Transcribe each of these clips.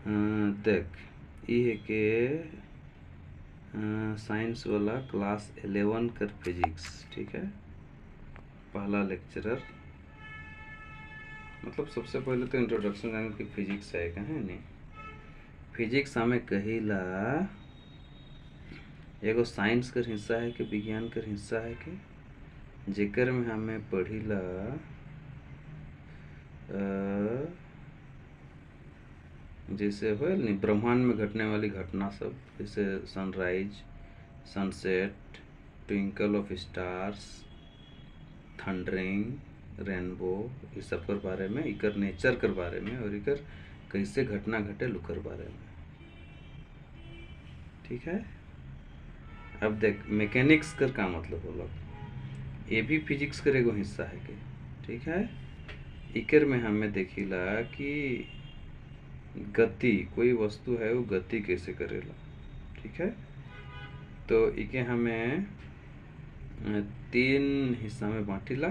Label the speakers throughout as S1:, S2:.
S1: देख ये है कि साइंस वाला क्लास 11 कर फिजिक्स, ठीक है। पहला लेक्चरर, मतलब सबसे पहले तो इंट्रोडक्शन जाने की फिजिक्स है कहे नहीं। फिजिक्स हमें कहिला एगो साइंस कर हिस्सा है कि विज्ञान कर हिस्सा है कि जेकर में हमें पढ़िला जैसे हो नहीं ब्रह्मांड में घटने वाली घटना सब, जैसे sunrise, sunset, twinkle of stars, thundering, rainbow, ये सब कर बारे में, इकर नेचर कर बारे में और इकर कैसे घटना घटे लुकर बारे में, ठीक है। अब देख मैकेनिक्स कर का मतलब होला, ये भी फिजिक्स कर एगो हिस्सा है के, ठीक है। इकर में हमें देखिला कि गति, कोई वस्तु है वो गति कैसे करेला, ठीक है। तो इके हमें 3 हिस्सा में बांटिला,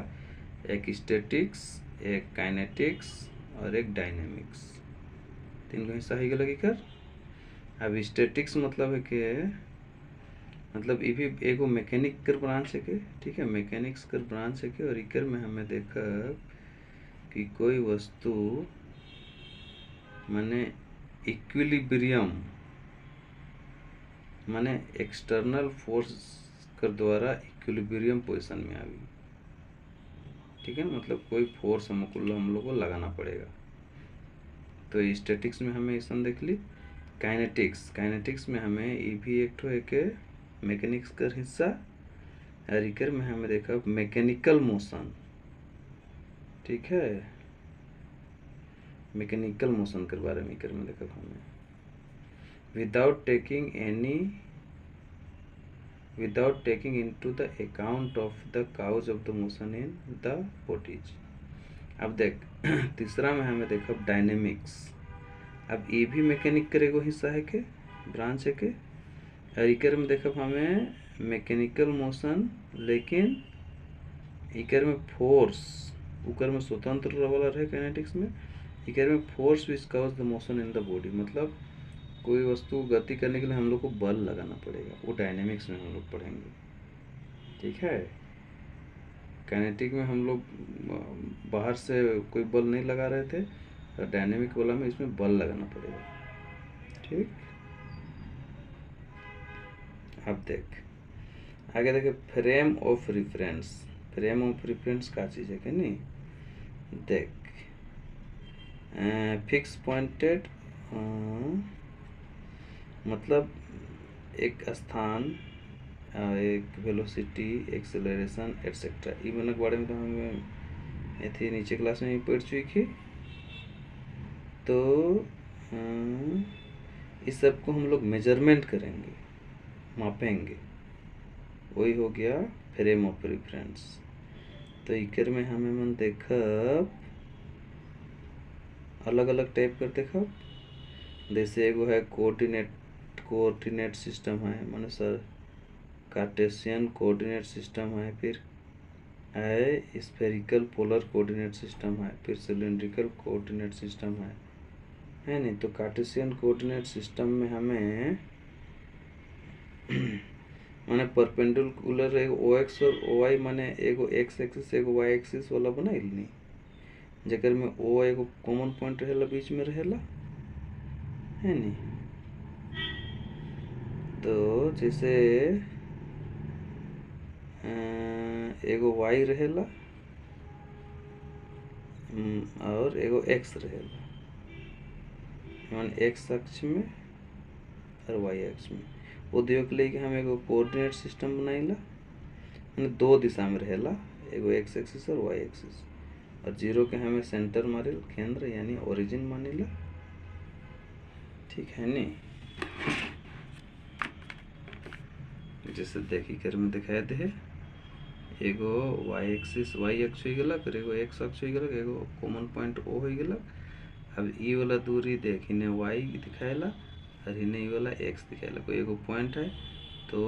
S1: एक स्टैटिक्स, एक काइनेटिक्स और एक डायनेमिक्स, 3 हिस्सा हो गया इकर। अब स्टैटिक्स मतलब है कि मतलब ये भी एगो मैकेनिक कर ब्रांच है के, ठीक है, मैकेनिक्स कर ब्रांच है के। और इकर में हमें देखा कि कोई वस्तु माने इक्विलिब्रियम माने एक्सटर्नल फोर्स कर द्वारा इक्विलिब्रियम पोजीशन में आवी, ठीक है। मतलब कोई फोर्स हम लोग को लगाना पड़ेगा। तो स्टैटिक्स में हमें ऐसा देख ली। काइनेटिक्स में हमें ये भी एक ठो एक मैकेनिक्स कर हिस्सा, और इकर में हमें देखा मैकेनिकल मोशन, ठीक है, मैकेनिकल मोशन के बारे में इकर में देखा हमें without taking into the account of the cause of the motion in the bodies। अब देख तीसरा में हमें देखा डायनेमिक्स। अब ये भी मैकेनिक करेगो हिस्सा है के, ब्रांच है के। और इकर में देखा हमें मैकेनिकल मोशन, लेकिन इकर में फोर्स उकर में स्वतंत्र वाला रहे काइनेटिक्स में। इकर में force which cause the motion in the body, मतलब कोई वस्तु गति करने के लिए हम लोग को बल लगाना पड़ेगा, वो डायनेमिक्स में हम लोग पढ़ेंगे, ठीक है। काइनेटिक में हम लोग बाहर से कोई बल नहीं लगा रहे थे, और डायनेमिक वाला में इसमें बल लगाना पड़ेगा, ठीक। अब देख आगे देखे frame of reference. Frame of reference का चीज़ है कि नहीं, देख फिक्स पॉइंटेड मतलब एक स्थान, एक वेलोसिटी, एक्सेलरेशन एटसेट्रा, इन के बारे में तो हमें ये नीचे क्लास में पढ़ चुकी। तो इस सब को हम लोग मेजरमेंट करेंगे, मापेंगे, वही हो गया फ्रेम ऑफ रेफरेंस। तो इकर में हमें मन देखा अलग अलग टाइप कर देखा, जैसे एगो है कोऑर्डिनेट सिस्टम है, माने सर कार्टेशियन कोऑर्डिनेट सिस्टम है, फिर है स्फेरिकल पोलर कोऑर्डिनेट सिस्टम है, फिर सिलेंड्रिकल कोऑर्डिनेट सिस्टम है नहीं। तो कार्टेशियन कोऑर्डिनेट सिस्टम में हमें माने परपेंडिकुलर एगो OX और OY माने एगो x एक्सिस एगो y एक्सिस वाला बनाइल नहीं, जेकर में O एगो कॉमन पॉइंट रहेला, बीच में रहेला, है नहीं। तो जैसे एगो y रहेला और एगो x रहेला, माने x अक्ष में और y अक्ष में। वो दियो के लिए कि हम एगो कोऑर्डिनेट सिस्टम बनाइला, माने 2 दिशा में रहेला, एगो x एक्सिस और y एक्सिस, और 0 के हमें सेंटर मारिल, केंद्र यानी ओरिजिन मानिला, ठीक है नहीं। जैसे देखी कर में दिखाया दे एगो y एक्सिस y अक्ष हो गलक, एगो x अक्ष हो गलक, एगो कॉमन पॉइंट O हो गलक। अब ई वाला दूरी देख, इन्हें y दिखाएला और इन्हें ई वाला x दिखाएला, कोई एगो पॉइंट है। तो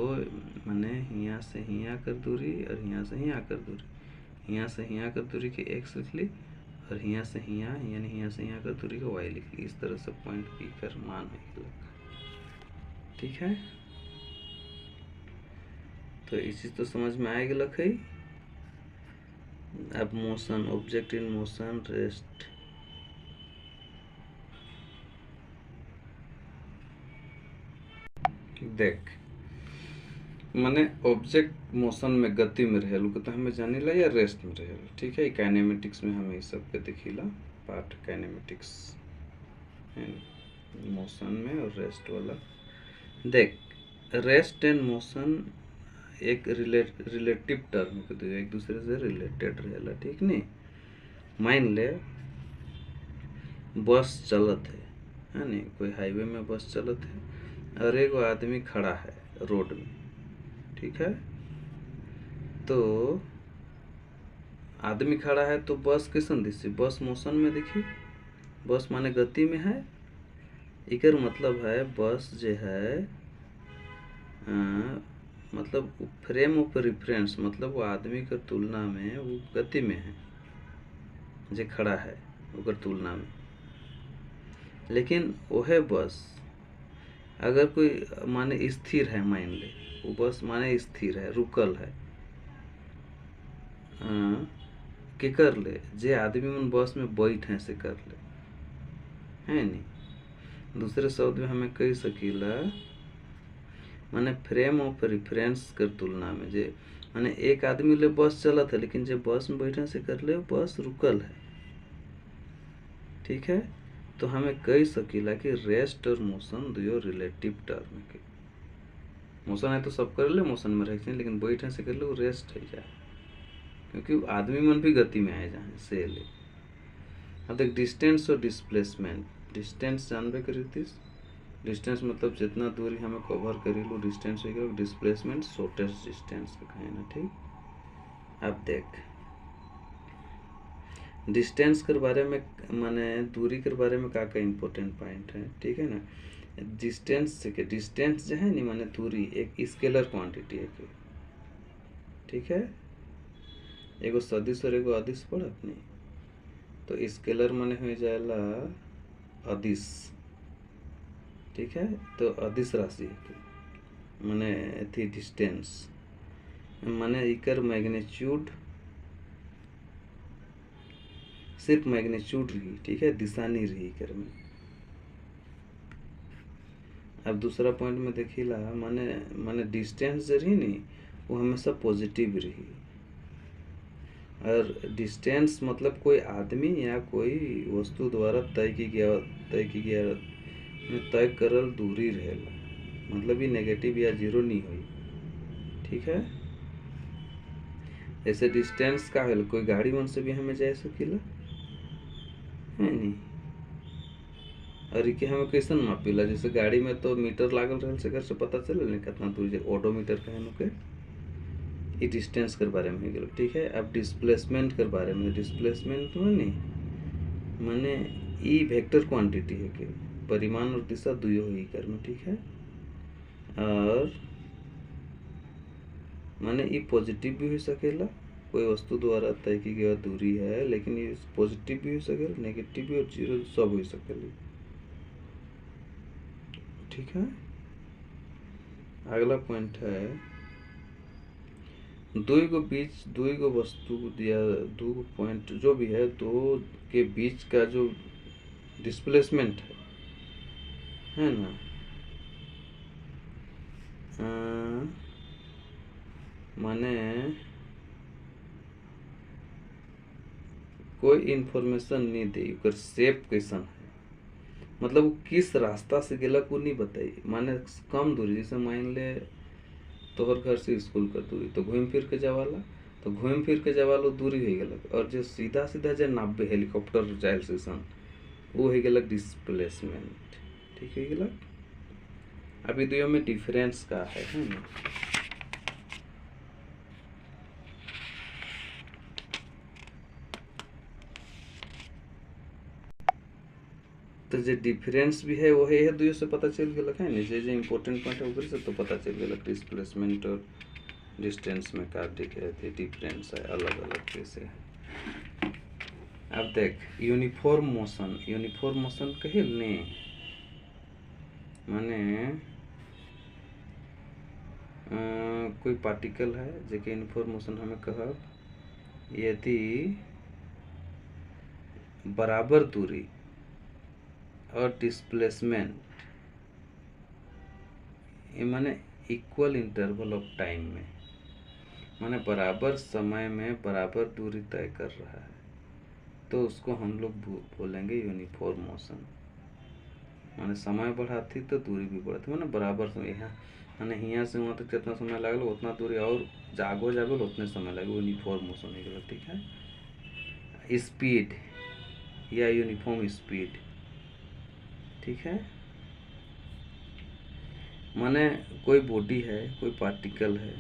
S1: माने यहाँ से यहाँ कर दूरी और यहाँ से यहाँ कर दूरी, यहाँ से यहाँ कर दूरी की x लिख ली और हियाँ से हियाँ यानी हियाँ से हियाँ का दूरी को y लिख ली। इस तरह से पॉइंट पी कर मान है। ठीक है, तो इस चीज़ तो समझ में आएगी लख है। अब motion, object in motion, rest. देख माने ऑब्जेक्ट मोशन में गति में रहेलू के तो हमें जानिला या रेस्ट में रहेला। ठीक है, काइनेमेटिक्स में हमें इस सब के देखिला पार्ट काइनेमेटिक्स मोशन में और रेस्ट वाला। देख रेस्ट एंड मोशन एक रिलेटिव टर्म के दो, एक दूसरे से रिलेटेड रहेला। ठीक नहीं, मान ले बस चलत है नहीं, कोई हाईवे में बस चलत है और एक आदमी खड़ा है रोड में। ठीक है, तो आदमी खड़ा है तो बस कैसन दिखी? बस मोशन में दिखी। बस माने गति में है। इकर मतलब है बस जो है मतलब फ्रेम ऑफ रेफरेंस, मतलब वो आदमी के तुलना में वो गति में है जो खड़ा है ओकर तुलना में। लेकिन वह बस अगर कोई माने स्थिर है, मान ले वो बस माने स्थिर है, रुकल है, के कर ले जे आदमी मन बस में बैठे से कर ले है नहीं। दूसरे शब्द में हमें कह सकीला माने फ्रेम ऑफ रेफरेंस कर तुलना में जे माने एक आदमी ले बस चलत है लेकिन जे बस में बैठे से कर ले बस रुकल है। ठीक है, तो हमें कह सकीला कि रेस्ट और मोशन दो रिलेटिव टर्म के। मोशन है तो सब कर ले, मोशन में रह लेकिन बैठे से कर ले वो रेस्ट है जाए, क्योंकि आदमी मन भी गति में आए जाए से ले। अब देख डिस्टेंस और डिस्प्लेसमेंट। डिस्टेंस जानबे करी थीस, डिस्टेंस मतलब जितना दूरी हमें कवर करी लो डिस्टेंस हो गया। डिस्प्लेसमेंट शॉर्टेस्ट डिस्टेंस का कहे ना। ठीक, अब देख डिस्टेंस के बारे में माने दूरी के बारे में का इम्पोर्टेंट पॉइंट है। ठीक है ना, डिस्टेंस से के डिस्टेंस जो है नहीं माने दूरी एक स्केलर क्वांटिटी है के। ठीक है, एगो सदिश और एगो अदिश पड़त नहीं, तो स्केलर माने हो जाएला अदिश। ठीक है, तो अदिश राशि है माने थी डिस्टेंस माने इकर मैग्नीट्यूड सिर्फ मैग्नीट्यूड रही। ठीक है, दिशा नहीं रही इकर में। अब दूसरा पॉइंट में देखिला माने डिस्टेंस जो रही नहीं वो हमेशा पॉजिटिव रही। और डिस्टेंस मतलब कोई आदमी या कोई वस्तु द्वारा तय की गया तय करल दूरी रहेला, मतलब ये नेगेटिव या जीरो नहीं हुई। ठीक है, ऐसे डिस्टेंस का है कोई गाड़ी मन से भी हमें जा सकीला है नहीं। और ये हमें कैसन मापीला, जैसे गाड़ी में तो मीटर लागल रहे से घर से पता चले नहीं कितना दूरी, ऑडोमीटर कहने के ये डिस्टेंस के बारे में गया। ठीक है, अब डिस्प्लेसमेंट के बारे में। डिस्प्लेसमेंट में नहीं माने ई वेक्टर क्वांटिटी है कि परिमाण और दिशा दुयो ही कर में। ठीक है, और माने ये पॉजिटिव भी हो सकेला, कोई वस्तु द्वारा तय की गई दूरी है लेकिन ये पॉजिटिव भी हो सकेला, नेगेटिव भी और जीरो सब हो सकेला। ठीक है, अगला पॉइंट है दो गो वस्तु या दो पॉइंट जो भी है दो के बीच का जो डिस्प्लेसमेंट है ना माने कोई इन्फॉर्मेशन नहीं दे उकर शेप कैसन है, मतलब वो किस रास्ता से गेलक वो नहीं बताई। माने कम दूरी, जैसे मान ले तोहर घर से स्कूल का दूरी तो घूम फिर के जावाला, तो घूम फिर के जावालो दूरी हो गलक। और जो सीधा सीधा जो नाबे हेलीकॉप्टर जाए सेशन वो हो गलक डिस्प्लेसमेंट। ठीक है गलक। अभी दोनों में डिफरेंस का है ना। तो जो डिफरेंस भी है वो है दुयो से पता चल गलक है ना, जो इम्पोर्टेंट पॉइंट है ऊपर से तो पता चल गलक डिस्प्लेसमेंट और डिस्टेंस में का डिफरेंस है, अलग अलग कैसे है। अब देख यूनिफॉर्म मोशन कहिल ने माने कोई पार्टिकल है जेके यूनिफॉर्म मोशन हमें कहब यदि बराबर दूरी और डिस्प्लेसमेंट ये माने इक्वल इंटरवल ऑफ टाइम में माने बराबर समय में बराबर दूरी तय कर रहा है तो उसको हम लोग बोलेंगे यूनिफॉर्म मोशन। माने समय बढ़ाती तो दूरी भी बढ़ती माने बराबर समय यहाँ माने यहाँ से वहाँ तक जितना समय लगल उतना दूरी और जागो जागल उतने समय लगे यूनिफॉर्म मोशन हो गया। ठीक है स्पीड या यूनिफॉर्म स्पीड। ठीक है माने कोई बॉडी है कोई पार्टिकल है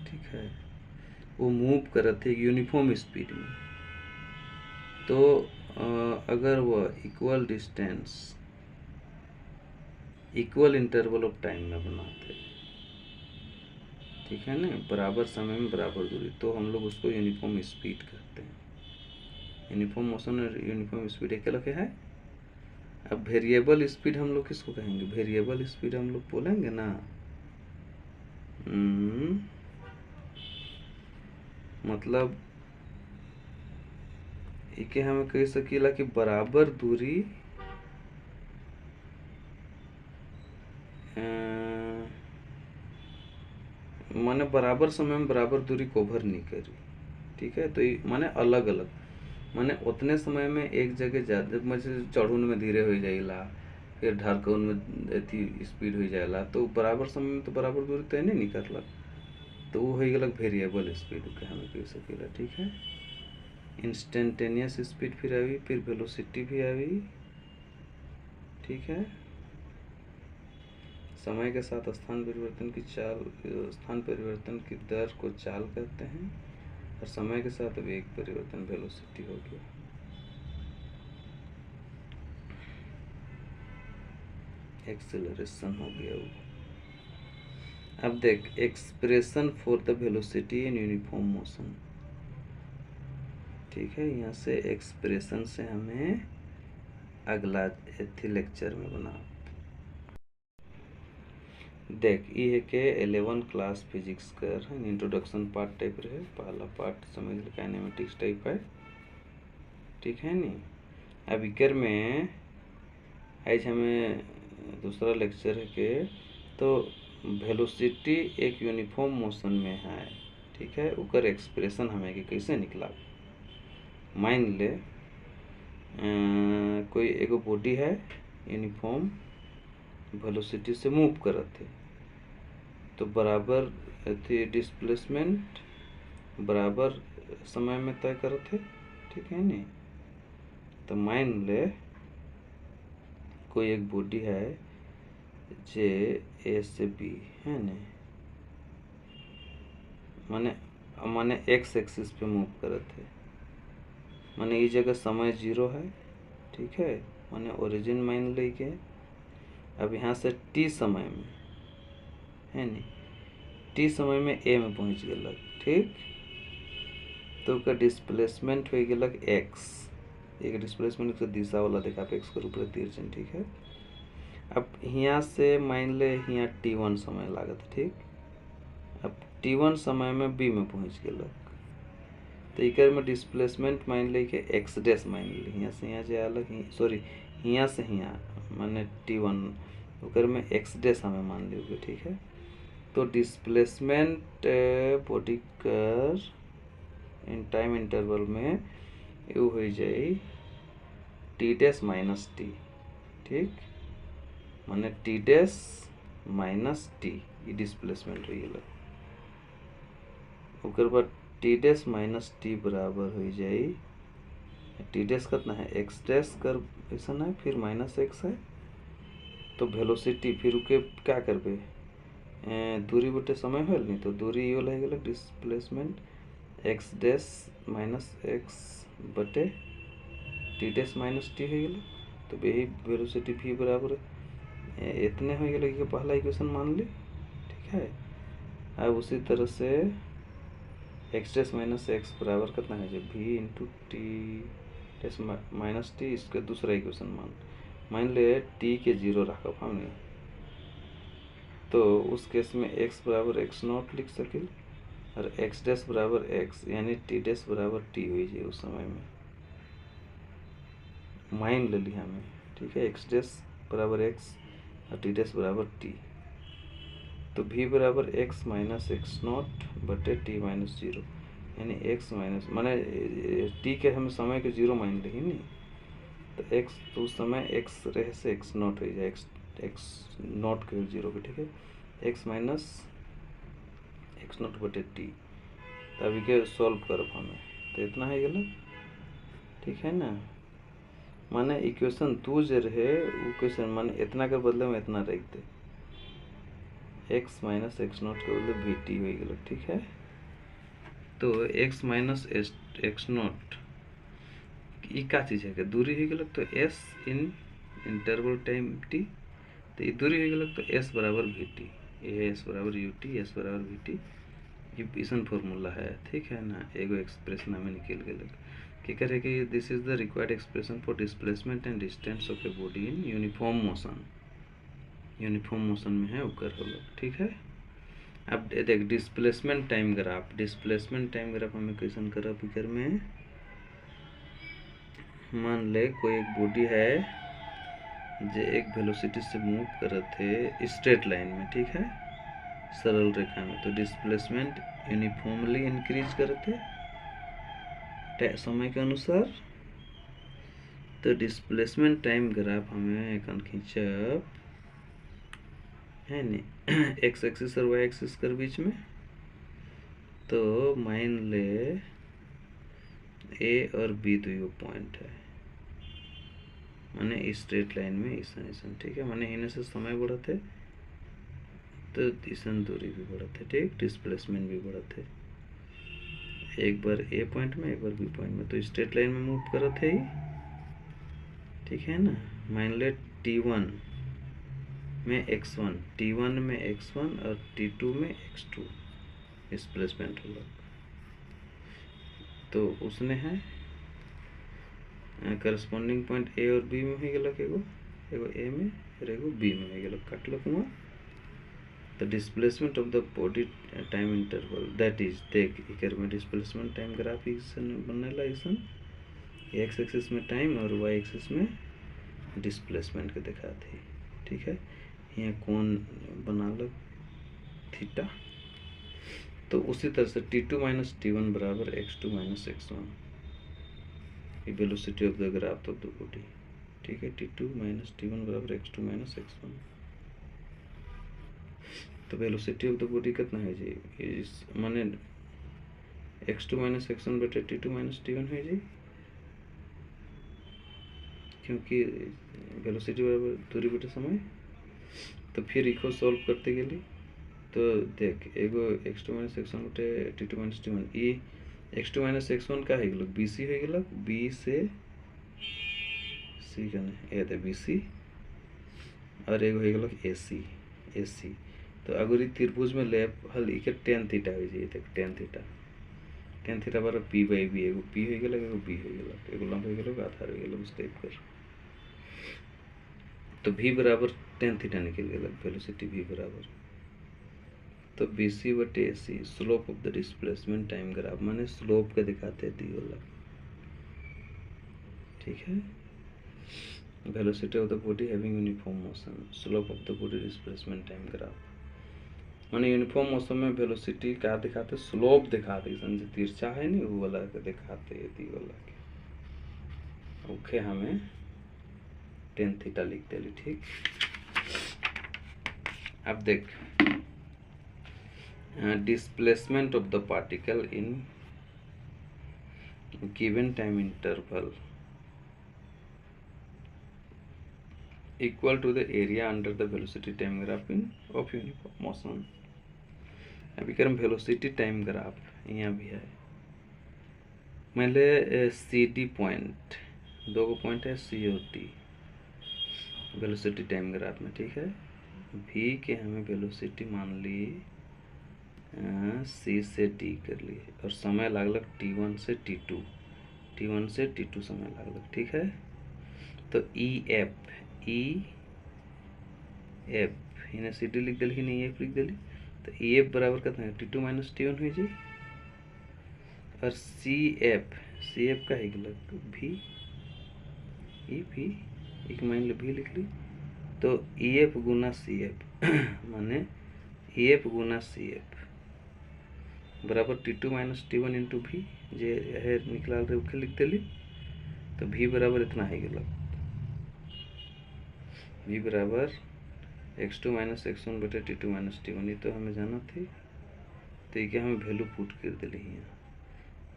S1: ठीक है वो मूव करते है यूनिफॉर्म स्पीड में तो अगर वह equal distance equal interval of time में बनाते ठीक है ना बराबर समय में बराबर दूरी तो हम लोग उसको यूनिफॉर्म स्पीड कहते हैं। यूनिफॉर्म मोशन और यूनिफॉर्म स्पीड एक अलग है। अब वेरिएबल स्पीड हम लोग किसको कहेंगे वेरिएबल स्पीड हम लोग बोलेंगे ना मतलब इके हमें कह सकीला कि बराबर दूरी माने बराबर समय में बराबर दूरी कवर नहीं करी। ठीक है तो ये माने अलग अलग माने उतने समय में एक जगह ज़्यादा मतलब चढ़ून में धीरे हो जाइला फिर ढरकौन में अथी स्पीड हो जाएला तो बराबर समय में तो बराबर दूरी तय नहीं निकलक तो वो हो गलक वेरिएबल स्पीड के हमें कह सकेला। ठीक है इंस्टेंटेनियस स्पीड फिर आई फिर वेलोसिटी भी आई। ठीक है समय के साथ स्थान परिवर्तन की दर को चाल कहते हैं और समय के साथ वेग परिवर्तन वेलोसिटी हो गया। एक्सेलरेशन हो गया वो। अब देख expression for the velocity in uniform motion. ठीक है यहाँ से एक्सप्रेशन से हमें अगला लेक्चर में बना देख ये है के 11 क्लास फिजिक्स कर इंट्रोडक्शन पार्ट टाइप रहे पहला पार्ट समझ काइनेमेटिक्स टाइप है। ठीक है नी अब इकर में आज हमें दूसरा लेक्चर है के तो वेलोसिटी एक यूनिफॉर्म मोशन में है। ठीक है उकर एक्सप्रेशन हमें कि कैसे निकला मान ले कोई एगो बॉडी है यूनिफॉर्म वेलोसिटी से मूव करत है तो बराबर अथी डिस्प्लेसमेंट बराबर समय में तय करत है। ठीक है नी तो मान ले कोई एक बॉडी है जे ए से बी है ना माने माने एक्स एक्सिस पे मूव करत है माने ये जगह समय 0 है। ठीक है माने ओरिजिन मान ले के अब यहाँ से टी समय में है नी टी समय में ए में पहुँच गलक। ठीक तो का डिस्प्लेसमेंट हो गलक एक्स एक डिस्प्लेसमेंट से दिशा वाला देखा पे एक्स के ऊपर तीर चिन्ह। ठीक है अब यहाँ से मान ले यहाँ t1 समय लागत। ठीक अब t1 समय में बी में पहुँच गलक तो इकर में डिस्प्लेसमेंट मान ले के एक्स डैश मान ले यहाँ से यहाँ जे अलग सॉरी यहाँ से यहाँ माने t1 उकर में एक्स डैश हमें मान लियोगे। ठीक है तो डिस्प्लेसमेंट बॉडी कर इन टाइम इंटरवल में यू हो जाए टी डैश माइनस टी। ठीक माने टी डैश माइनस टी ये डिस्प्लेसमेंट हो गया ओकर बाद टी डैश माइनस टी बराबर हो जाए टी डैश कितना है एक्स डैश कर ऐसा है फिर माइनस एक्स है तो वेलोसिटी फिर के क्या करबे दूरी बटे समय हो नहीं तो दूरी ये वाला गलक displacement x dash minus x बटे टी डैश माइनस टी हो गया तो यही वेलोसिटी भी बराबर इतने हो गया कि पहला इक्वेशन मान ली। ठीक है अब उसी तरह से एक्स डैश माइनस एक्स बराबर कितना है जब भी into T S minus T, इसके दूसरा इक्वेशन मान ले टी के 0 रखब हमने, तो उस केस में x बराबर x नॉट लिख सकिल और x डैश बराबर x यानी t डैश बराबर t हो जाए उस समय में मान ले लिया हमें, ठीक है। x डैश बराबर x और t डैश बराबर t, तो v बराबर x माइनस एक्स नॉट बटे टी माइनस 0 यानी x माइनस माने t के हम समय के 0 मान ली नहीं, तो x तो उस समय x रहे से x नॉट हो जाए, x नॉट के 0 के, ठीक है। x माइनस एक्स नॉट बटे टी, तो अभी के सॉल्व करब हमें, तो इतना है गलत, ठीक है ना। माने इक्वेशन टू जो रहे वो क्वेश्चन माने इतना के बदले में इतना रख दे, x माइनस एक्स नॉट के बदले वी टी हो गलत, ठीक है। तो x माइनस एक्स नॉट ये का चीज़ है कि दूरी हो गलत, तो s इन इंटरवल टाइम t, तो ये दूरी हो गलत, तो s बराबर वी टी, ये s बराबर यू टी, s बराबर वी टी, ये इसन फॉर्मूला है, ठीक है ना। एगो एक्सप्रेशन हमें निकल गए कि करे कि this is the required expression for displacement and distance of a body in uniform motion में है ऊपर होगा, ठीक है। अब देख डिस्प्लेसमेंट टाइम ग्राफ हमें क्वेश्चन करा फिगर में, मान ले कोई एक बॉडी है जो एक वेलोसिटी से मूव करत है स्ट्रेट लाइन में, ठीक है, सरल रेखा में, तो डिस्प्लेसमेंट यूनिफॉर्मली इंक्रीज करते समय के अनुसार। तो डिस्प्लेसमेंट टाइम ग्राफ हमें एक खींचब है नहीं एक्स एक्सिस और वाई एक्सिस कर बीच में, तो मान ले ए और बी दो पॉइंट है, माने स्ट्रेट लाइन में ईसन ईसन, ठीक है। माने इन्हें से समय बढ़त है तो ईसन दूरी भी बढ़त है, ठीक, डिस्प्लेसमेंट भी बढ़त है, एक बार ए पॉइंट में एक बार बी पॉइंट में, तो स्ट्रेट लाइन में मूव करत है, ठीक है ना। मान ले T1 में x1, T1 में x1 और T2 में x2 डिस्प्लेसमेंट होगा, तो उसने है करस्पॉन्डिंग पॉइंट ए और बी में हो गलक, एगो ए में और एगो बी में हो गलक, काट लो हुआ। तो displacement of the body time interval that is देख इकर में डिस्प्लेसमेंट टाइम ग्राफ ईसन बनेला, ईसन एक्स एक्सिस में टाइम और वाई एक्सिस में डिस्प्लेसमेंट के दिखाते हैं, ठीक है। यहाँ कौन बना लो थीटा, तो उसी तरह से T2 माइनस T1 बराबर x2 माइनस x1, ये velocity of the graph of the body, ठीक है। T2 माइनस T1 बराबर x2 माइनस x1, तो वेलोसिटी ऑफ द बॉडी कितना है जी, इस माने x2 माइनस x1 बटे T2 माइनस T1 है जी, क्योंकि वेलोसिटी बराबर दूरी बटे समय। तो फिर इको सॉल्व करते गेली, तो देख एगो x2 माइनस x1 बटे T2 माइनस T1, ये x2 माइनस x1 का है गलक BC है गलक, B से C कने ए तो BC और एगो है गलक AC, तो अगर ये त्रिभुज में ले हल इके tan थीटा हो जाए, देख tan थीटा बराबर P बाई B, एगो P हो गलक एगो B हो गलक, एगो लंब हो गलक आधार हो गलक उस टाइप कर, तो V बराबर tan थीटा निकल गलक, वेलोसिटी V बराबर, तो BC बटे AC slope of the displacement time graph, माने स्लोप के दिखाते दी वाला, ठीक है। Velocity of the body having uniform motion, slope of the body displacement time graph, माने यूनिफॉर्म मोशन में वेलोसिटी का दिखाते, स्लोप दिखाते, समझे तिरछा है नहीं वो वाला के दिखाते दी वाला के, ओके हमें tan थीटा लिख देली, ठीक। अब देख displacement of the particle in given time interval equal to the area under the velocity time graph in of uniform motion। अभी कर वेलोसिटी टाइम ग्राफ यहाँ भी है, मान ले CD पॉइंट, दो पॉइंट है C और D वेलोसिटी टाइम ग्राफ में, ठीक है। V के हमें वेलोसिटी मान ली C से D कर लिए और समय लागलक T1 से T2, T1 से T2 समय लागल, ठीक है। तो EF इन्हें CD लिख दिली नहीं EF लिख दिली, तो EF बराबर कितना है T2 माइनस T1 हो जी। और CF का है भी एक मान लो भी लिख ली, तो EF गुना CF माने EF गुना CF बराबर T2 माइनस T1 इंटू भी जे है निकला रहे लिख दिली। तो भी बराबर इतना है भी बराबर x2 माइनस x1 बटे T2 माइनस T1, ये तो हमें जाना थी, तो ये हमें वैल्यू पुट कर दिली है।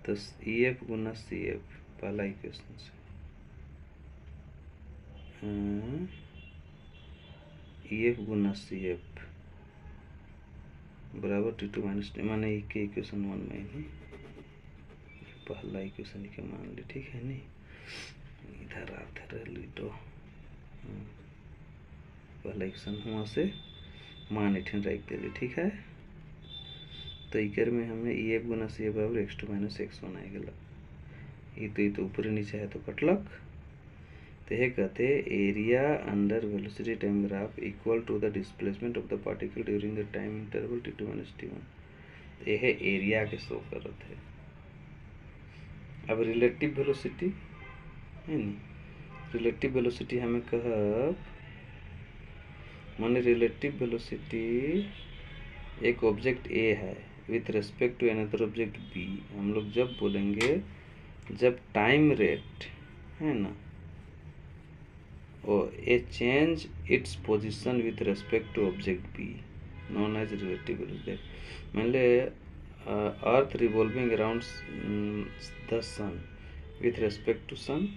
S1: तो EF गुना CF पहला इक्वेशन से EF गुना CF बराबर T2 माइनस माने इक्वेशन 1 में ही पहला इक्वेशन के मान ली, ठीक है नहीं। इधर आते लीडो पहला इक्वेशन हुआ से मान इठन रख दिली, ठीक है। तो इकर में हमें EF गुना CF बराबर x2 माइनस x1 आ गया। ये तो ऊपर नीचे है तो कटलक। तो यह कहते area under velocity time graph equal to the displacement of the particle during the time interval T2 minus T1। तो यह एरिया के शो करते है। अब रिलेटिव वेलोसिटी है नी, रिलेटिव वेलोसिटी हमें कहब माने रिलेटिव वेलोसिटी एक ऑब्जेक्ट A है with respect to another object B। हम लोग जब बोलेंगे जब टाइम रेट है ना और a change its position with respect to object B known as relative velocity. मान ले earth revolving around the sun with respect to sun,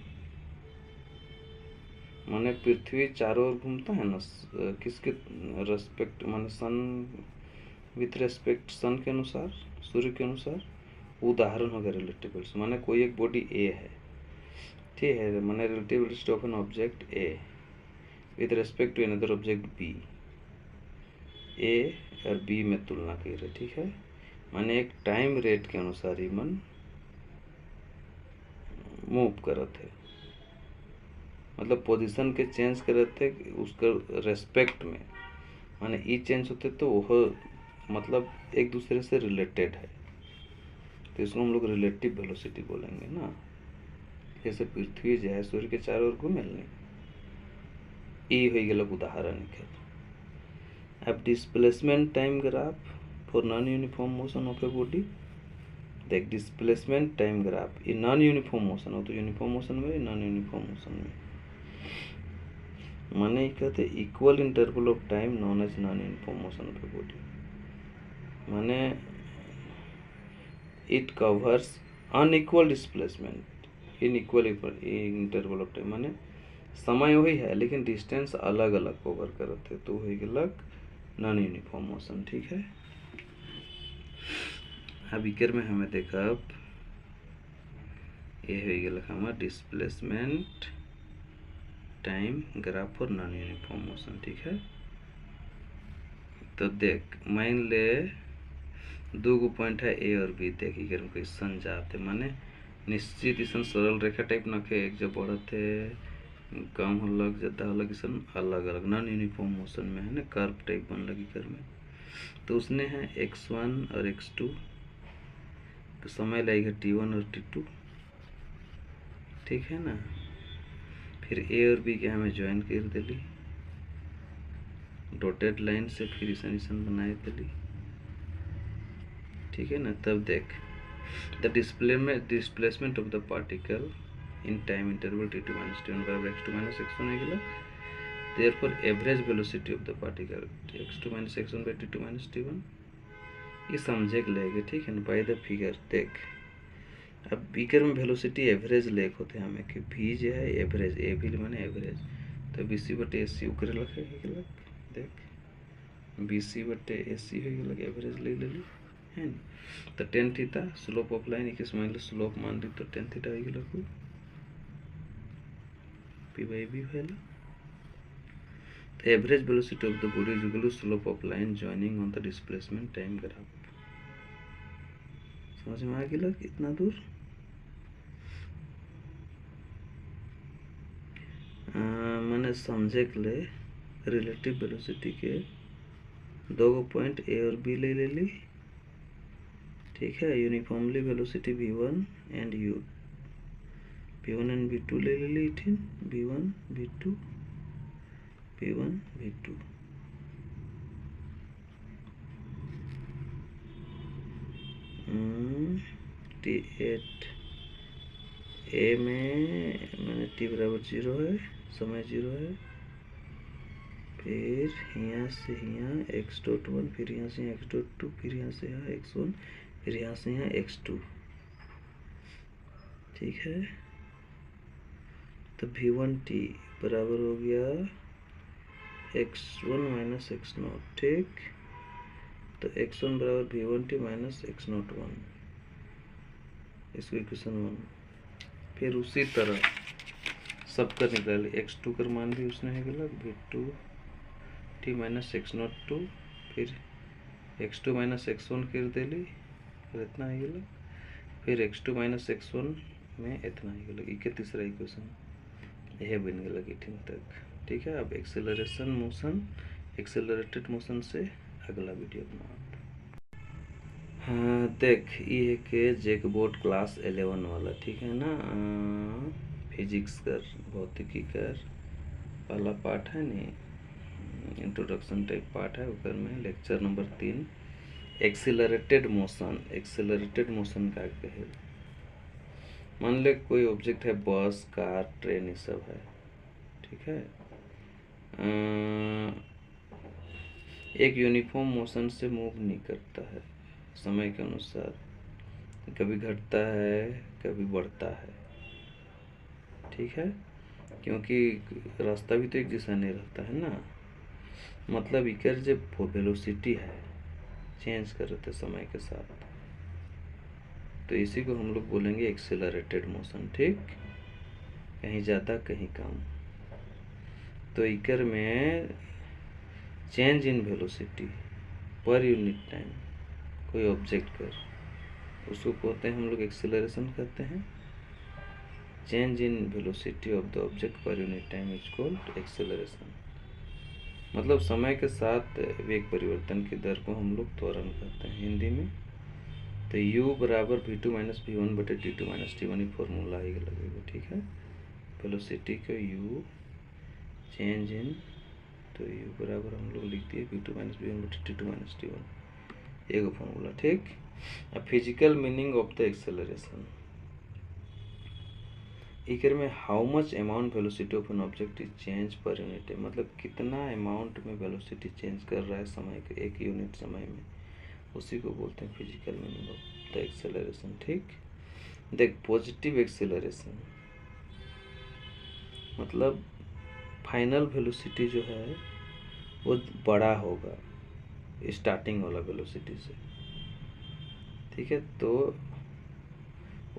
S1: माने पृथ्वी चारों ओर घूमता है ना किसके रेस्पेक्ट माने सन विथ रेस्पेक्ट सन के अनुसार, सूर्य के अनुसार। उदाहरण हो गया रिलेटिव वेलोसिटी, माने कोई एक बॉडी A है, ठीक है, माने relative velocity of an object A with respect to another object B, A और B में तुलना कर रहे, ठीक है। माने एक टाइम रेट के अनुसार ही मन मूव करते, मतलब पोजीशन के चेंज करते उसके रेस्पेक्ट में, माने ई चेंज होते तो वह मतलब एक दूसरे से रिलेटेड है, तो इसको हम लोग रिलेटिव वेलोसिटी बोलेंगे ना। जैसे पृथ्वी जो है सूर्य के चारों ओर घूमे नहीं, ई हो गया उदाहरण के। अब displacement time graph for non uniform motion of a body, देख डिस्प्लेसमेंट टाइम ग्राफ ये नॉन यूनिफॉर्म मोशन हो तो यूनिफॉर्म मोशन में नॉन यूनिफॉर्म मोशन में, माने कहते equal interval of time known as non uniform motion of a body, माने it covers unequal displacement in equal interval of time, माने समय वही है लेकिन डिस्टेंस अलग अलग कवर करते, तो वही अलग नॉन यूनिफॉर्म मोशन, ठीक है। अब इकर में हमें देखा ये हो गया हमारा displacement time graph for non uniform motion, ठीक है। तो देख मान ले दो गो पॉइंट है A और B, देख इकर में क्वेश्चन जाते माने निश्चित इसन सरल रेखा टाइप नखे एक जो बढ़ते कम होलक ज़्यादा होलक इसन अलग अलग नॉन यूनिफॉर्म मोशन में है ना, कर्व टाइप बन लगी कर में। तो उसने है x1 और x2, तो समय लगेगा T1 और T2, ठीक है ना। फिर A और B के हमें ज्वाइन कर दिली डॉटेड लाइन से, फिर इसन बनाए दिली, ठीक है ना। तब देख the displacement of the particle in time interval T2 minus T1 बराबर x2 माइनस x1 हो गया। Therefore average velocity of the particle x2 minus x1 by T2 minus T1 ये समझे के लेगे, ठीक है ना। बाय द फिगर देख अब फिगर में वेलोसिटी एवरेज लेक होते हैं हमें कि v जो है एवरेज ए भी माने एवरेज, तो BC बटे AC उकरे लगे देख BC बटे AC हो गया एवरेज ले ली है ना। तो tan theta slope of line एक मान लो स्लोप मान ली तो टेन थीटा हो गया P बाई B वैल्यू। तो average velocity of the body is equal to slope of line joining on the displacement time graph. समझ में आ गया इतना दूर। मैंने समझे के लिए रिलेटिव वेलोसिटी के दो पॉइंट ए और बी ले ली, ठीक है। Uniformly velocity v1 and v1 and v2 ले ली, ठीक। v1 v2 v1 v2 t8 ए में मैंने t बराबर 0 है, समय 0 है, फिर यहाँ से यहाँ x.1, फिर यहाँ से यहाँ x.2, फिर यहाँ से यहाँ x1, फिर यहाँ से यहाँ x2, ठीक है। तो v1t बराबर हो गया x1 माइनस x0, ठीक। तो x1 बराबर v1t माइनस x01, इसको इक्वेशन 1। फिर उसी तरह सबका निकाल, x2 का मान भी उसने है गलत, v2t माइनस x02, फिर x2 माइनस x1 कर देली, फिर इतना है गलत, फिर x2 माइनस x1 में इतना ही गलत, ये तीसरा इक्वेशन यह बन गया ठीक तक, ठीक है। अब एक्सेलरेशन मोशन, एक्सेलरेटेड मोशन से अगला वीडियो बना। हाँ देख, ये के जैकबोर्ड क्लास 11 वाला, ठीक है ना। फिजिक्स कर, भौतिकी कर वाला पार्ट है नी, इंट्रोडक्शन टाइप पार्ट है, ऊपर में lecture number 3 accelerated motion. Accelerated motion का कहे, मान ले कोई ऑब्जेक्ट है, बस कार ट्रेन ये सब है, ठीक है। एक यूनिफॉर्म मोशन से मूव नहीं करता है, समय के अनुसार कभी घटता है कभी बढ़ता है, ठीक है। क्योंकि रास्ता भी तो एक जैसा नहीं रहता है ना, मतलब इकर जब वेलोसिटी है चेंज कर रहे थे समय के साथ, तो इसी को हम लोग बोलेंगे एक्सेलरेटेड मोशन, ठीक। कहीं ज़्यादा कहीं कम। तो इकर में change in velocity per unit time कोई ऑब्जेक्ट कर, उसको कहते हैं हम लोग एक्सेलरेशन कहते हैं। Change in velocity of the object per unit time is called acceleration. मतलब समय के साथ वेग परिवर्तन की दर को हम लोग त्वरण कहते हैं हिंदी में। तो u बराबर v2 माइनस v1 बटे t2 माइनस t1, ही फॉर्मूला ही लगेगा, ठीक है। वेलोसिटी को u चेंज इन, तो u बराबर हम लोग लिख दिए v2 माइनस v1 बटे t2 माइनस t1, एगो फॉर्मूला, ठीक। अब physical meaning of the acceleration, इकर में how much amount velocity of an object is change per unit है, मतलब कितना अमाउंट में वेलोसिटी चेंज कर रहा है समय के एक यूनिट समय में, उसी को बोलते हैं physical meaning of the acceleration, ठीक। देख, पॉजिटिव एक्सेलरेशन मतलब फाइनल वेलोसिटी जो है वो बड़ा होगा स्टार्टिंग वाला वेलोसिटी से, ठीक है। तो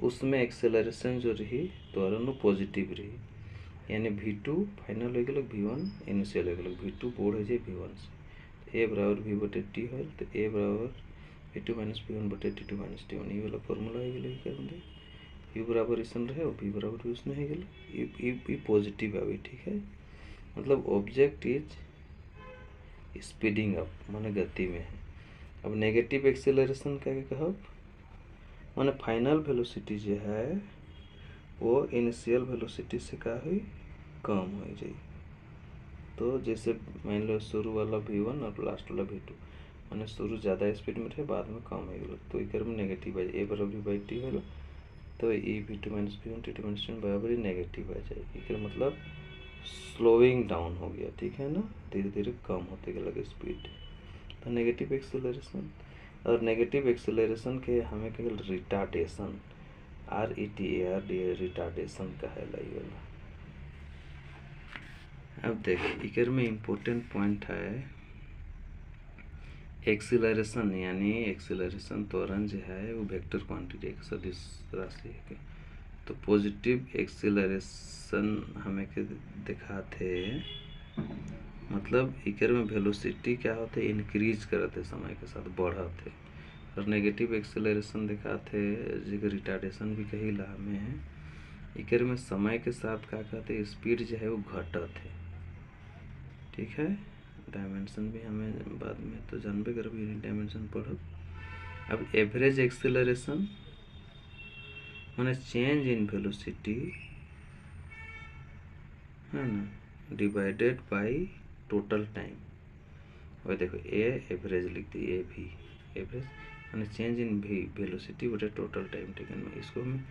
S1: उसमें एक्सेलरेशन जो रही त्वरण पॉजिटिव रही, यानी v2 फाइनल हो गया v1 इनिशियल हो गया, v2 बोर्ड हो जाए v1 से, a बराबर v बटे टी हो, तो a बराबर v2 माइनस v1 बटे t2 माइनस t1, ये वाला फॉर्मूला हो गया क्या बंदे, u बराबर इसन रहे और v बराबर भी उसने हो गया, ये पॉजिटिव है, ठीक है। मतलब ऑब्जेक्ट इज स्पीडिंग अप, माने गति में है। अब नेगेटिव एक्सेलरेशन का कहब, माने फाइनल वेलोसिटी जो है वो इनिशियल वेलोसिटी से का हुई कम हो जाए। तो जैसे मान लो शुरू वाला v1 और लास्ट वाला v2, माने शुरू ज़्यादा स्पीड में रहे बाद में कम हो गया, तो इकर में नेगेटिव आ जाए, a बराबर बाई टी होला, तो e v2 minus v1 t2 minus t1 बराबर ही नेगेटिव आ जाएगी। इकर मतलब स्लोइंग डाउन हो गया, ठीक है ना, धीरे धीरे कम होते लगे स्पीड, तो नेगेटिव एक्सेलरेशन। और नेगेटिव एक्सेलरेशन के हमें कहल रिटार्डेशन, RETARD रिटार्डेशन कहला वाला। अब देख, इकर में इम्पोर्टेंट पॉइंट है एक्सेलरेशन, यानी एक्सेलरेशन त्वरण जो है वो वेक्टर क्वांटिटी एक सदिश राशि है। तो पॉजिटिव एक्सेलरेशन हमें के दिखाते, मतलब इकर में वेलोसिटी क्या होते इंक्रीज करते समय के साथ बढ़ते, और नेगेटिव एक्सेलरेशन दिखाते जिसको रिटार्डेशन भी कही ला में, इकर में समय के साथ का कहते स्पीड जो है वो घटत है, ठीक है। डायमेंशन भी हमें बाद में तो जानबे करब, यूनिट डायमेंशन पढ़ब। अब एवरेज एक्सेलरेशन माने चेंज इन वेलोसिटी है ना डिवाइडेड बाय टोटल टाइम। और देखो ए एवरेज लिख दी, ए भी एवरेज माने चेंज इन वेलोसिटी बटे टोटल टाइम टेकन में। इसको हम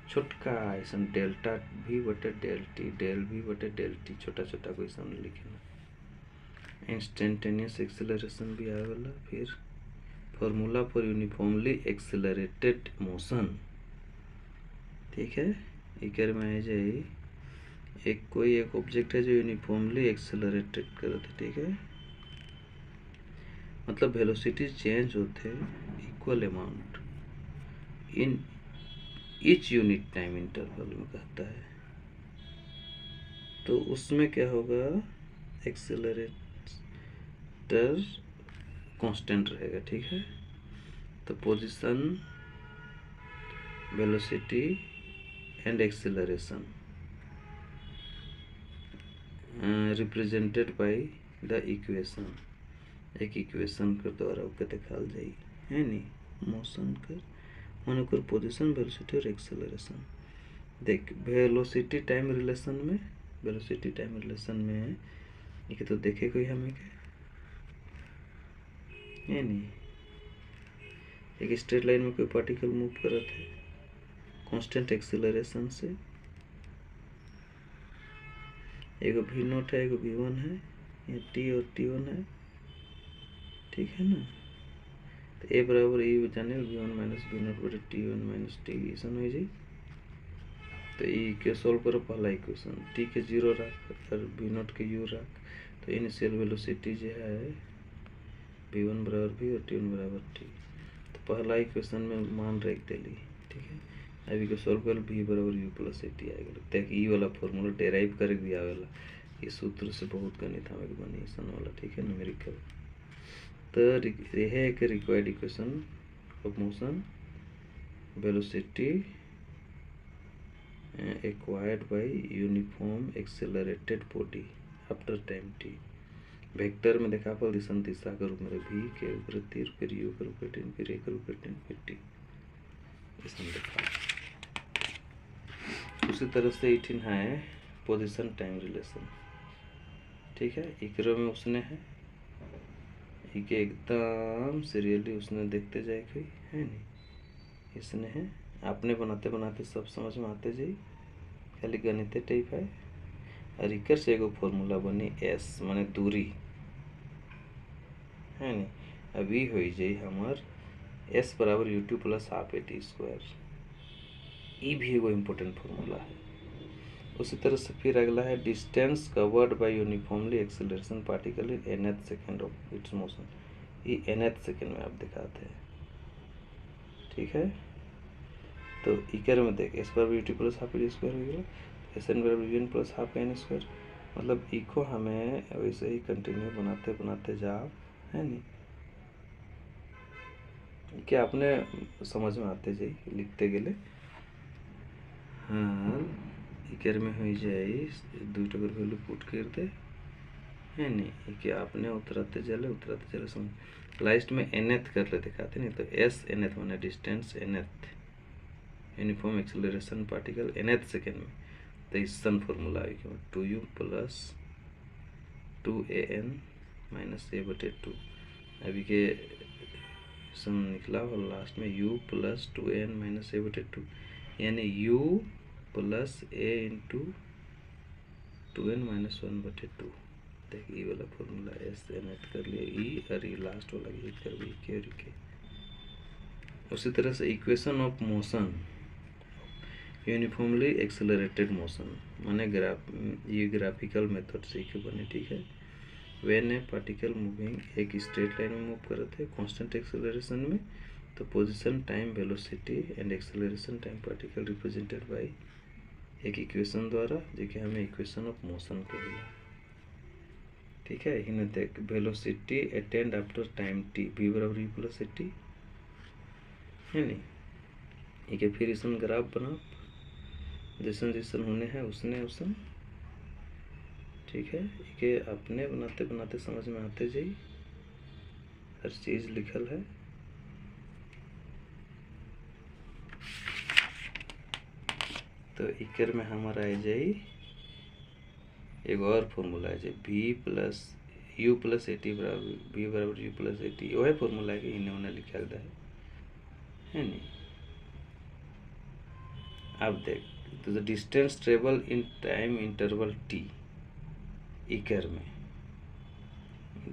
S1: छोटका ऐसा डेल्टा भी बटे डेल टी, डेल भी बटे डेल टी, छोटा छोटा कोई सन लिखे। इंस्टेंटेनियस एक्सेलरेशन भी आवेला। फिर formula for uniformly accelerated motion, ठीक है। इकर में आ जाए एक कोई एक ऑब्जेक्ट है जो यूनिफॉर्मली एक्सेलरेटेड करते, ठीक है। मतलब वेलोसिटी चेंज होते equal amount in each unit time interval में कहता है। तो उसमें क्या होगा, एक्सेलरेटर कांस्टेंट रहेगा, ठीक है। तो position, velocity and acceleration represented by the equation, एक इक्वेशन के द्वारा ओके दिखाल जाई है नी। मोशन कर माने ओकर पोजीशन, वेलोसिटी और एक्सेलरेशन। देख वेलोसिटी टाइम रिलेशन में, वेलोसिटी टाइम रिलेशन में ये तो देखे कोई हमें के है नी। एक स्ट्रेट लाइन में कोई पार्टिकल मूव करत है कांस्टेंट एक्सेलरेशन से, एगो भी नोट है, एगो भी वन है, ये टी और टी वन है, ठीक है ना। तो ए बराबर ई जाने V one minus V naught बटे टी वन माइनस टी ऐसा हो जाए। तो ई के सॉल्व करो पहला इक्वेशन, टी के 0 रख और वी नोट के यू रख। तो इनिशियल वेलोसिटी जो है वी वन बराबर वी और टी वन बराबर टी। तो पहला इक्वेशन में मान रख दिली, ठीक है। अभी को सॉल्व कर वी बराबर यू प्लस ए टी आएगा। तक ई वाला फॉर्मूला डेराइव करे भी आवेला, ये सूत्र से बहुत गणित हमें बनी सन वाला, ठीक है, न्यूमेरिकल। तो यह एक required equation of motion, velocity acquired by uniform accelerated body after time t। Vector में देखा पल दिशा दिशा के रूप में v के ऊपर तीर, फिर u के ऊपर 10, फिर a के ऊपर 10, फिर t इसमें देखा। उसी तरह से 18 है पोजीशन टाइम रिलेशन, ठीक है। इकरो में उसने है इके एकदम सीरियसली उसने देखते जाए कोई है नहीं, इसने है आपने बनाते बनाते सब समझ में आते जाई, खाली गणित टाइप है। और इकर से एगो फॉर्मूला बनी एस माने दूरी है नी। अभी हो जाए हमार एस बराबर you two plus half A T square, ये भी एगो इम्पोर्टेंट फॉर्मूला है। उसी तरह से फिर अगला है distance covered bye uniformly acceleration particle in nth second of its motion. ये nth सेकेंड में आप दिखाते हैं, ठीक है। तो इकर में देख एस बराबर U T plus half A T square हो गया, एस एन बराबर U N plus half N square. मतलब इको हमें वैसे ही कंटिन्यू बनाते बनाते जाओ है नी, क्या आपने समझ में आते जाए लिखते गले। हाँ इकर में हो जाए दुईटा कर वैल्यू पुट कर दे है नी, कि आपने उतरते चले समझ लास्ट में nth कर ले दिखाते नहीं। तो एस nth माने distance nth uniform acceleration particle nth second में। तो इसन फॉर्मूला आएगा 2u प्लस 2an माइनस ए बटे 2। अभी के सन निकला और लास्ट में u प्लस 2an माइनस ए बटे 2, यानी u प्लस ए इंटू 2n माइनस 1 बटे 2। देखिए ये वाला फॉर्मूला एस nth कर लिया ई और ये लास्ट वाला ये कर भी के और के। उसी तरह से equation of motion uniformly accelerated motion माने ये ग्राफिकल मेथड से के बने, ठीक है। व्हेन ए पार्टिकल मूविंग एक स्ट्रेट लाइन में मूव करते हैं कांस्टेंट एक्सेलरेशन में, तो position time velocity and acceleration time particle represented by एक इक्वेशन द्वारा, जो कि हमें इक्वेशन ऑफ मोशन कहेगा, ठीक है। इन्हें देख velocity attend after time T v बराबर u प्लस ए टी है नी। एक फिर इसमें ग्राफ बना जैसन जैसन होने हैं उसने उसन, ठीक है। के अपने बनाते बनाते समझ में आते जाई, हर चीज़ लिखल है। तो इकर में हमारा आ जाई एक और फॉर्मूला है, v plus u plus A T बराबर v बराबर u प्लस ए टी, वही फॉर्मूला है कि इन्हें उन्हें लिखा है नहीं। अब देख, तो the distance travel in time interval t इकर में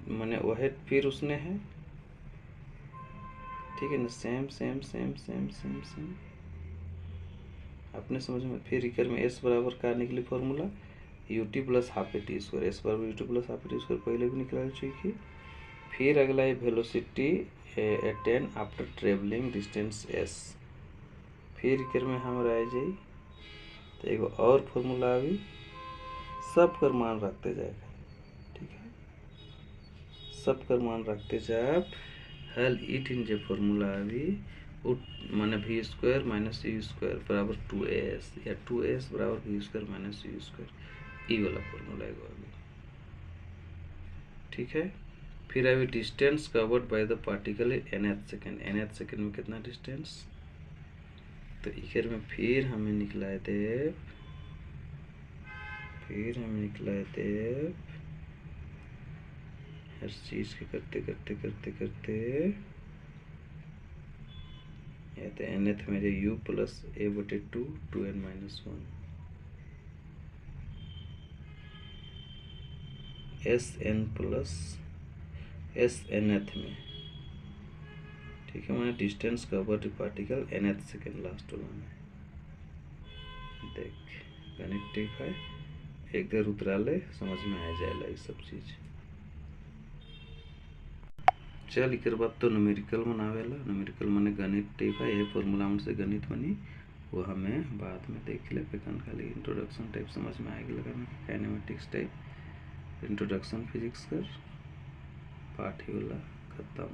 S1: मैंने वह फिर उसने है, ठीक है ना, same same same same same same अपने समझ में। फिर इकर में s बराबर का निकली formula u T plus half A T square, s बराबर U T plus half A T square पहले भी निकला चाहिए। फिर अगला है velocity attain after travelling distance s, फिर इकर में हमारा आ जाए तो एक और फॉर्मूला अभी सब कर मान रखते जाएगा, ठीक है, सब कर मान रखते जाए हल इट इन जो फॉर्मूला अभी माने v square minus u square बराबर 2as या 2s बराबर v square minus u square, ई वाला फॉर्मूला है अभी, ठीक है। फिर अभी distance covered by the particle nth second, nth second में कितना डिस्टेंस, तो इधर में फिर हमें निकला है हर चीज के करते करते करते करते या तो nth में जो u प्लस a बटे 2n minus 1 sn plus S nth में, ठीक है, मैंने distance covered particle nth second last वाला में। देख गणित ठीक है, एक बार उतरा ले समझ में आ जाएगा ये सब चीज। चल इकर बाद तो न्यूमेरिकल बनावेला, न्यूमेरिकल माने गणित टाइप है, ये फॉर्मूला से गणित बनी वो हमें बाद में देख ले पे, खाली इंट्रोडक्शन टाइप समझ में आएगा लगा में, काइनेमेटिक्स टाइप इंट्रोडक्शन फिजिक्स कर पाठ ही वाला खत्म।